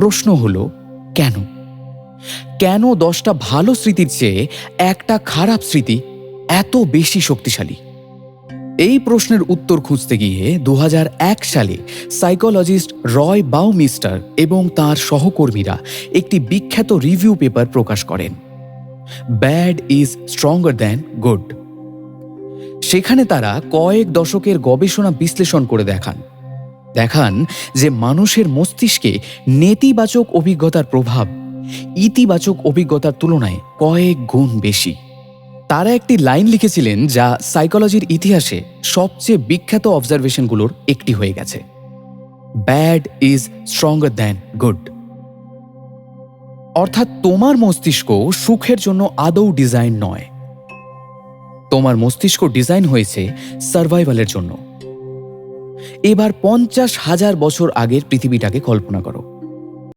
প্রশ্ন হলো কেন? কেন 10টা ভালো স্মৃতির চেয়ে একটা খারাপ স্মৃতি এত বেশি শক্তিশালী? এই প্রশ্নের উত্তর খুঁজতে গিয়ে 2001 সালে সাইকোলজিস্ট রয় বাউমিস্টার এবং তার সহকর্মীরা একটি বিখ্যাত রিভিউ পেপার প্রকাশ করেন, bad is stronger than good. সেখানে তারা কয়েক দশকের গবেষণা বিশ্লেষণ করে দেখান যে মানুষের মস্তিষ্কে নেতিবাচক অভিজ্ঞতার প্রভাব ইতিবাচক অভিজ্ঞতার তুলনায় কয়েক গুণ বেশি। তারা একটি লাইন লিখেছিলেন যা সাইকোলজির ইতিহাসে সবচেয়ে বিখ্যাত অবজারভেশনগুলোর একটি হয়ে গেছে, bad is stronger than good. অর্থাৎ তোমার মস্তিষ্ক সুখের জন্য আদৌ ডিজাইন নয়, তোমার মস্তিষ্ক ডিজাইন হয়েছে সার্ভাইভালের জন্য। এবার 50,000 বছর আগের পৃথিবীটাকে কল্পনা করো।